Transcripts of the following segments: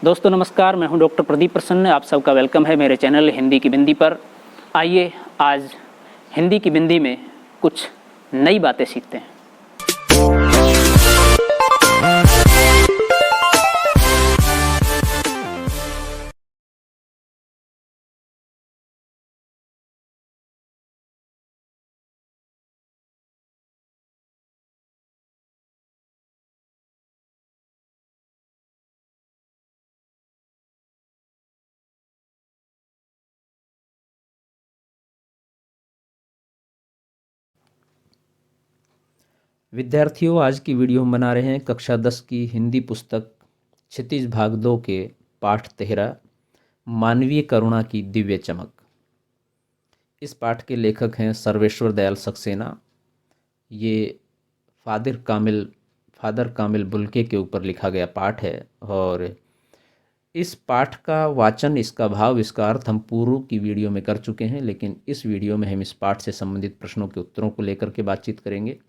दोस्तों नमस्कार, मैं हूं डॉक्टर प्रदीप प्रसन्न। आप सबका वेलकम है मेरे चैनल हिंदी की बिंदी पर। आइए आज हिंदी की बिंदी में कुछ नई बातें सीखते हैं। विद्यार्थियों, आज की वीडियो हम बना रहे हैं कक्षा 10 की हिंदी पुस्तक क्षितिज भाग 2 के पाठ 13 मानवीय करुणा की दिव्य चमक। इस पाठ के लेखक हैं सर्वेश्वर दयाल सक्सेना। ये फादर कामिल बुल्के के ऊपर लिखा गया पाठ है और इस पाठ का वाचन, इसका भाव, इसका अर्थ हम पूर्व की वीडियो में कर चुके हैं, लेकिन इस वीडियो में हम इस पाठ से संबंधित प्रश्नों के उत्तरों को लेकर के बातचीत करेंगे।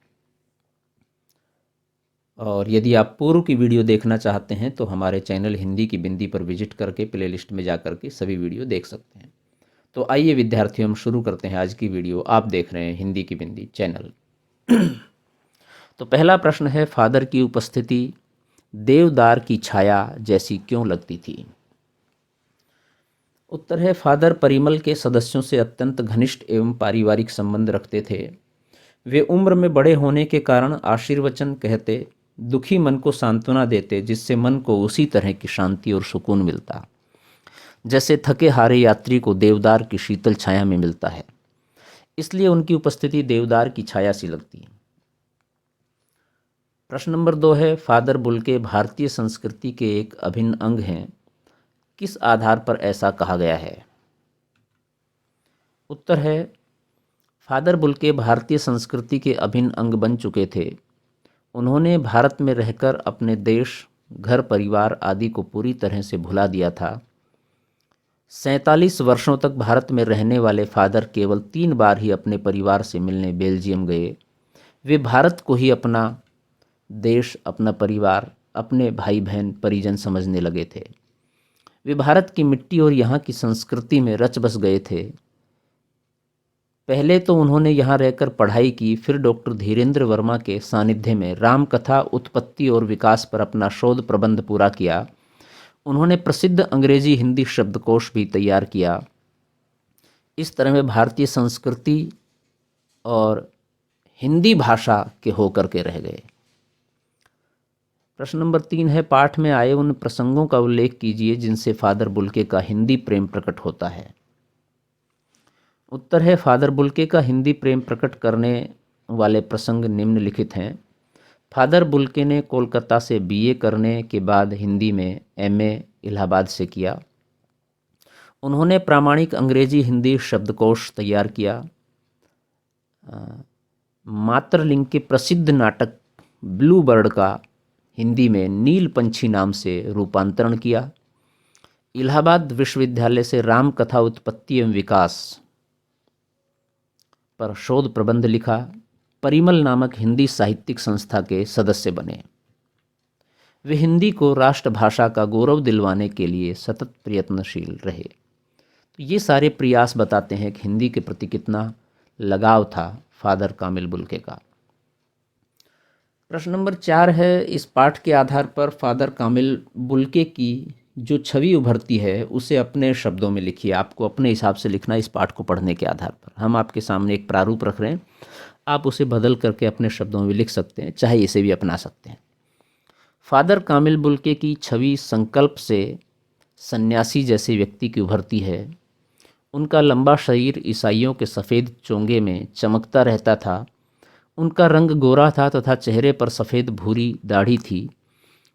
और यदि आप पूर्व की वीडियो देखना चाहते हैं तो हमारे चैनल हिंदी की बिंदी पर विजिट करके प्लेलिस्ट में जा करके सभी वीडियो देख सकते हैं। तो आइए विद्यार्थियों, हम शुरू करते हैं आज की वीडियो। आप देख रहे हैं हिंदी की बिंदी चैनल। तो पहला प्रश्न है, फादर की उपस्थिति देवदार की छाया जैसी क्यों लगती थी? उत्तर है, फादर परिमल के सदस्यों से अत्यंत घनिष्ठ एवं पारिवारिक संबंध रखते थे। वे उम्र में बड़े होने के कारण आशीर्वचन कहते, दुखी मन को सांत्वना देते, जिससे मन को उसी तरह की शांति और सुकून मिलता जैसे थके हारे यात्री को देवदार की शीतल छाया में मिलता है। इसलिए उनकी उपस्थिति देवदार की छाया सी लगती है। प्रश्न नंबर 2 है, फादर बुल्के भारतीय संस्कृति के एक अभिन्न अंग हैं। किस आधार पर ऐसा कहा गया है? उत्तर है, फादर बुल्के भारतीय संस्कृति के अभिन्न अंग बन चुके थे। उन्होंने भारत में रहकर अपने देश, घर परिवार आदि को पूरी तरह से भुला दिया था। 47 वर्षों तक भारत में रहने वाले फादर केवल 3 बार ही अपने परिवार से मिलने बेल्जियम गए। वे भारत को ही अपना देश, अपना परिवार, अपने भाई बहन परिजन समझने लगे थे। वे भारत की मिट्टी और यहाँ की संस्कृति में रच बस गए थे। पहले तो उन्होंने यहाँ रहकर पढ़ाई की, फिर डॉक्टर धीरेन्द्र वर्मा के सानिध्य में रामकथा उत्पत्ति और विकास पर अपना शोध प्रबंध पूरा किया। उन्होंने प्रसिद्ध अंग्रेजी हिंदी शब्दकोश भी तैयार किया। इस तरह वे भारतीय संस्कृति और हिंदी भाषा के होकर के रह गए। प्रश्न नंबर 3 है, पाठ में आए उन प्रसंगों का उल्लेख कीजिए जिनसे फादर बुल्के का हिंदी प्रेम प्रकट होता है। उत्तर है, फादर बुल्के का हिंदी प्रेम प्रकट करने वाले प्रसंग निम्नलिखित हैं। फादर बुल्के ने कोलकाता से बीए करने के बाद हिंदी में एमए इलाहाबाद से किया। उन्होंने प्रामाणिक अंग्रेजी हिंदी शब्दकोश तैयार किया। मातृलिंग के प्रसिद्ध नाटक ब्लू बर्ड का हिंदी में नील पंछी नाम से रूपांतरण किया। इलाहाबाद विश्वविद्यालय से रामकथा उत्पत्ति एवं विकास पर शोध प्रबंध लिखा। परिमल नामक हिंदी साहित्यिक संस्था के सदस्य बने। वे हिंदी को राष्ट्रभाषा का गौरव दिलवाने के लिए सतत प्रयत्नशील रहे। तो ये सारे प्रयास बताते हैं कि हिंदी के प्रति कितना लगाव था फादर कामिल बुल्के का। प्रश्न नंबर 4 है, इस पाठ के आधार पर फादर कामिल बुल्के की जो छवि उभरती है उसे अपने शब्दों में लिखिए। आपको अपने हिसाब से लिखना इस पाठ को पढ़ने के आधार पर। हम आपके सामने एक प्रारूप रख रहे हैं, आप उसे बदल करके अपने शब्दों में लिख सकते हैं, चाहे इसे भी अपना सकते हैं। फादर कामिल बुल्के की छवि संकल्प से सन्यासी जैसे व्यक्ति की उभरती है। उनका लंबा शरीर ईसाइयों के सफ़ेद चोंगे में चमकता रहता था। उनका रंग गोरा था तथा चेहरे पर सफ़ेद भूरी दाढ़ी थी।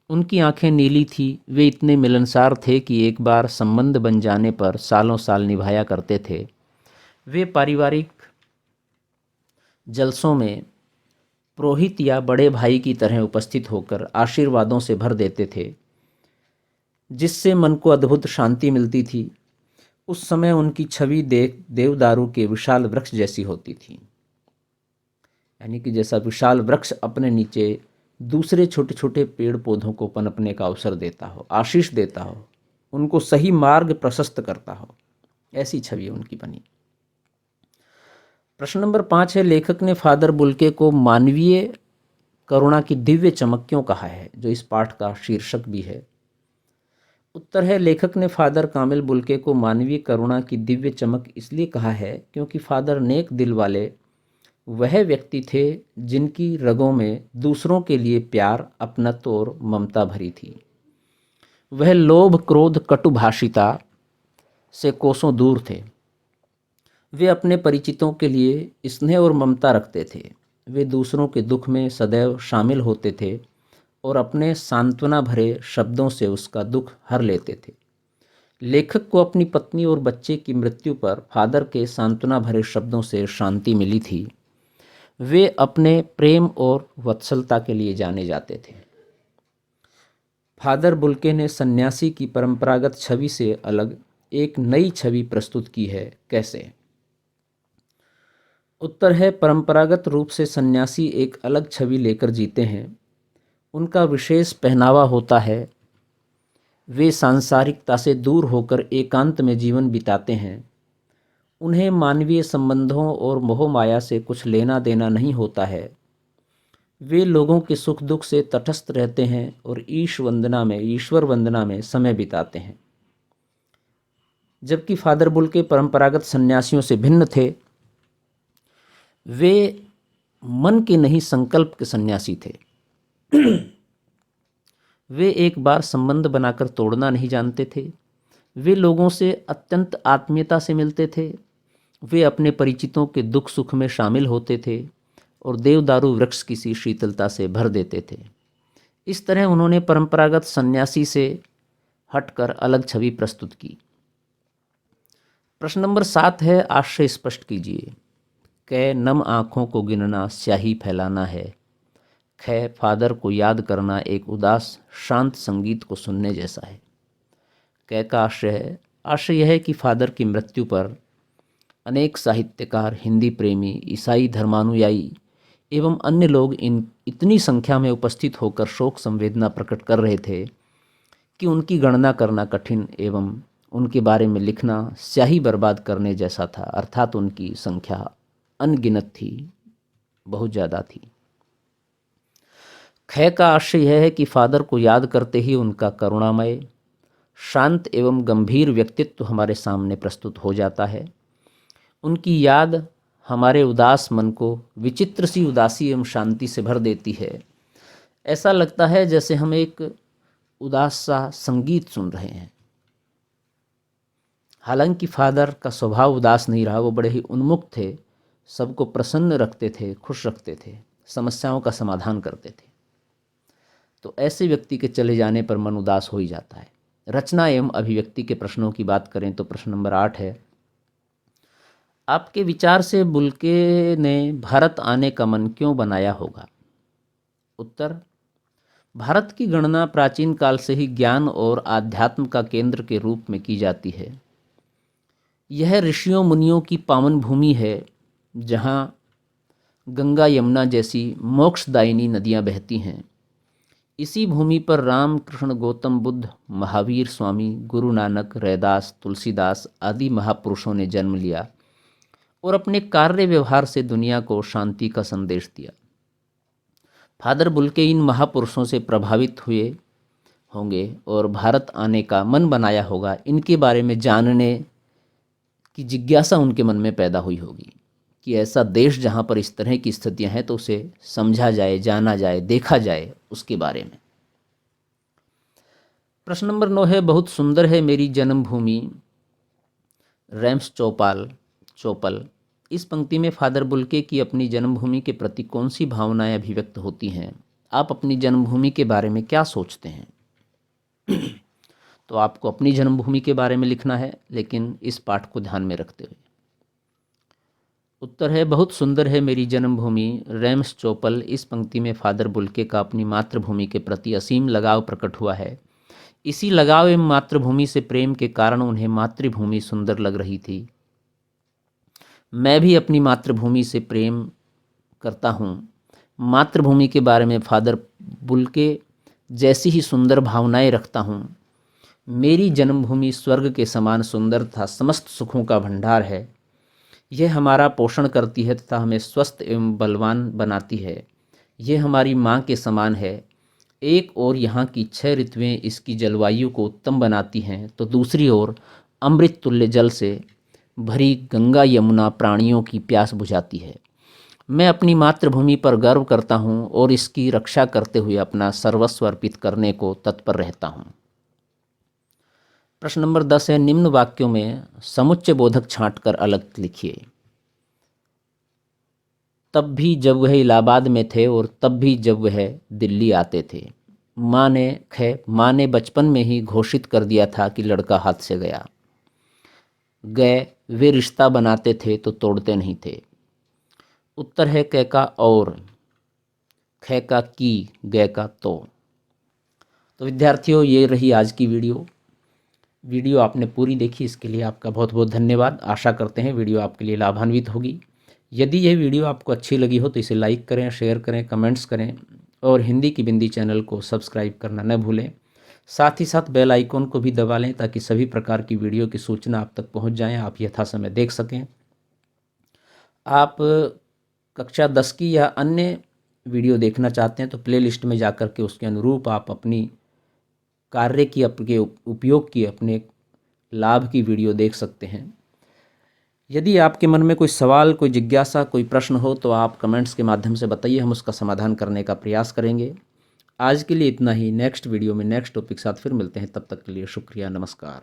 उनकी आंखें नीली थी। वे इतने मिलनसार थे कि एक बार संबंध बन जाने पर सालों साल निभाया करते थे। वे पारिवारिक जलसों में पुरोहित या बड़े भाई की तरह उपस्थित होकर आशीर्वादों से भर देते थे, जिससे मन को अद्भुत शांति मिलती थी। उस समय उनकी छवि देवदारू के विशाल वृक्ष जैसी होती थी, यानी कि जैसा विशाल वृक्ष अपने नीचे दूसरे छोटे छोटे पेड़ पौधों को पनपने का अवसर देता हो, आशीष देता हो, उनको सही मार्ग प्रशस्त करता हो, ऐसी छवि उनकी बनी। प्रश्न नंबर 5 है, लेखक ने फादर बुल्के को मानवीय करुणा की दिव्य चमक क्यों कहा है, जो इस पाठ का शीर्षक भी है। उत्तर है, लेखक ने फादर कामिल बुल्के को मानवीय करुणा की दिव्य चमक इसलिए कहा है क्योंकि फादर नेक दिल वाले वह व्यक्ति थे जिनकी रगों में दूसरों के लिए प्यार, अपनत्व और ममता भरी थी। वह लोभ, क्रोध, कटुभाषिता से कोसों दूर थे। वे अपने परिचितों के लिए स्नेह और ममता रखते थे। वे दूसरों के दुख में सदैव शामिल होते थे और अपने सांत्वना भरे शब्दों से उसका दुख हर लेते थे। लेखक को अपनी पत्नी और बच्चे की मृत्यु पर फादर के सांत्वना भरे शब्दों से शांति मिली थी। वे अपने प्रेम और वत्सलता के लिए जाने जाते थे। फादर बुल्के ने सन्यासी की परंपरागत छवि से अलग एक नई छवि प्रस्तुत की है, कैसे। उत्तर है, परंपरागत रूप से सन्यासी एक अलग छवि लेकर जीते हैं। उनका विशेष पहनावा होता है। वे सांसारिकता से दूर होकर एकांत में जीवन बिताते हैं। उन्हें मानवीय संबंधों और मोह माया से कुछ लेना देना नहीं होता है। वे लोगों के सुख दुख से तटस्थ रहते हैं और ईश्वर वंदना में समय बिताते हैं। जबकि फादर बुल्के परंपरागत सन्यासियों से भिन्न थे। वे मन के नहीं संकल्प के सन्यासी थे। वे एक बार संबंध बनाकर तोड़ना नहीं जानते थे। वे लोगों से अत्यंत आत्मीयता से मिलते थे। वे अपने परिचितों के दुख सुख में शामिल होते थे और देवदारू वृक्ष की सी शीतलता से भर देते थे। इस तरह उन्होंने परंपरागत सन्यासी से हटकर अलग छवि प्रस्तुत की। प्रश्न नंबर 7 है, आशय स्पष्ट कीजिए। कै, नम आँखों को गिनना स्याही फैलाना है। ख, फादर को याद करना एक उदास शांत संगीत को सुनने जैसा है। कै का आशय यह है कि फादर की मृत्यु पर अनेक साहित्यकार, हिंदी प्रेमी, ईसाई धर्मानुयायी एवं अन्य लोग इतनी संख्या में उपस्थित होकर शोक संवेदना प्रकट कर रहे थे कि उनकी गणना करना कठिन एवं उनके बारे में लिखना स्याही बर्बाद करने जैसा था। अर्थात उनकी संख्या अनगिनत थी, बहुत ज़्यादा थी। ख का आशय यह है कि फादर को याद करते ही उनका करुणामय, शांत एवं गंभीर व्यक्तित्व हमारे सामने प्रस्तुत हो जाता है। उनकी याद हमारे उदास मन को विचित्र सी उदासी एवं शांति से भर देती है। ऐसा लगता है जैसे हम एक उदास सा संगीत सुन रहे हैं। हालांकि फादर का स्वभाव उदास नहीं रहा, वो बड़े ही उन्मुख थे, सबको प्रसन्न रखते थे, खुश रखते थे, समस्याओं का समाधान करते थे। तो ऐसे व्यक्ति के चले जाने पर मन उदास हो ही जाता है। रचना एवं अभिव्यक्ति के प्रश्नों की बात करें तो प्रश्न नंबर 8 है, आपके विचार से बुल्के ने भारत आने का मन क्यों बनाया होगा। उत्तर, भारत की गणना प्राचीन काल से ही ज्ञान और आध्यात्म का केंद्र के रूप में की जाती है। यह ऋषियों मुनियों की पावन भूमि है, जहाँ गंगा यमुना जैसी मोक्षदायिनी नदियाँ बहती हैं। इसी भूमि पर राम, कृष्ण, गौतम बुद्ध, महावीर स्वामी, गुरु नानक, रैदास, तुलसीदास आदि महापुरुषों ने जन्म लिया और अपने कार्य व्यवहार से दुनिया को शांति का संदेश दिया। फादर बुल्के इन महापुरुषों से प्रभावित हुए होंगे और भारत आने का मन बनाया होगा। इनके बारे में जानने की जिज्ञासा उनके मन में पैदा हुई होगी कि ऐसा देश जहाँ पर इस तरह की स्थितियाँ हैं तो उसे समझा जाए, जाना जाए, देखा जाए उसके बारे में। प्रश्न नंबर 9 है, बहुत सुंदर है मेरी जन्मभूमि रैम्स चौपल। इस पंक्ति में फादर बुल्के की अपनी जन्मभूमि के प्रति कौन सी भावनाएं अभिव्यक्त होती हैं। आप अपनी जन्मभूमि के बारे में क्या सोचते हैं। तो आपको अपनी जन्मभूमि के बारे में लिखना है, लेकिन इस पाठ को ध्यान में रखते हुए। उत्तर है, बहुत सुंदर है मेरी जन्मभूमि रैम्स चौपल। इस पंक्ति में फादर बुल्के का अपनी मातृभूमि के प्रति असीम लगाव प्रकट हुआ है। इसी लगाव एवं मातृभूमि से प्रेम के कारण उन्हें मातृभूमि सुंदर लग रही थी। मैं भी अपनी मातृभूमि से प्रेम करता हूँ। मातृभूमि के बारे में फादर बुल्के जैसी ही सुंदर भावनाएं रखता हूँ। मेरी जन्मभूमि स्वर्ग के समान सुंदर तथा समस्त सुखों का भंडार है। यह हमारा पोषण करती है तथा हमें स्वस्थ एवं बलवान बनाती है। यह हमारी माँ के समान है। एक ओर यहाँ की 6 ऋतुएं इसकी जलवायु को उत्तम बनाती हैं, तो दूसरी ओर अमृत तुल्य जल से भरी गंगा यमुना प्राणियों की प्यास बुझाती है। मैं अपनी मातृभूमि पर गर्व करता हूँ और इसकी रक्षा करते हुए अपना सर्वस्व अर्पित करने को तत्पर रहता हूँ। प्रश्न नंबर 10 है, निम्न वाक्यों में समुच्चय बोधक छांटकर अलग लिखिए। तब भी जब वह इलाहाबाद में थे और तब भी जब वह दिल्ली आते थे। माँ ने बचपन में ही घोषित कर दिया था कि लड़का हाथ से गया। गए वे रिश्ता बनाते थे तो तोड़ते नहीं थे। उत्तर है कै का और, खे का की, गए का तो विद्यार्थियों, ये रही आज की वीडियो आपने पूरी देखी, इसके लिए आपका बहुत बहुत धन्यवाद। आशा करते हैं वीडियो आपके लिए लाभान्वित होगी। यदि यह वीडियो आपको अच्छी लगी हो तो इसे लाइक करें, शेयर करें, कमेंट्स करें और हिंदी की बिंदी चैनल को सब्सक्राइब करना न भूलें। साथ ही साथ बेल आइकॉन को भी दबा लें ताकि सभी प्रकार की वीडियो की सूचना आप तक पहुंच जाएं, आप यथासमय देख सकें। आप कक्षा 10 की या अन्य वीडियो देखना चाहते हैं तो प्लेलिस्ट में जाकर के उसके अनुरूप आप अपनी कार्य की, अपने उपयोग की, अपने लाभ की वीडियो देख सकते हैं। यदि आपके मन में कोई सवाल, कोई जिज्ञासा, कोई प्रश्न हो तो आप कमेंट्स के माध्यम से बताइए, हम उसका समाधान करने का प्रयास करेंगे। आज के लिए इतना ही। नेक्स्ट वीडियो में नेक्स्ट टॉपिक साथ फिर मिलते हैं, तब तक के लिए शुक्रिया, नमस्कार।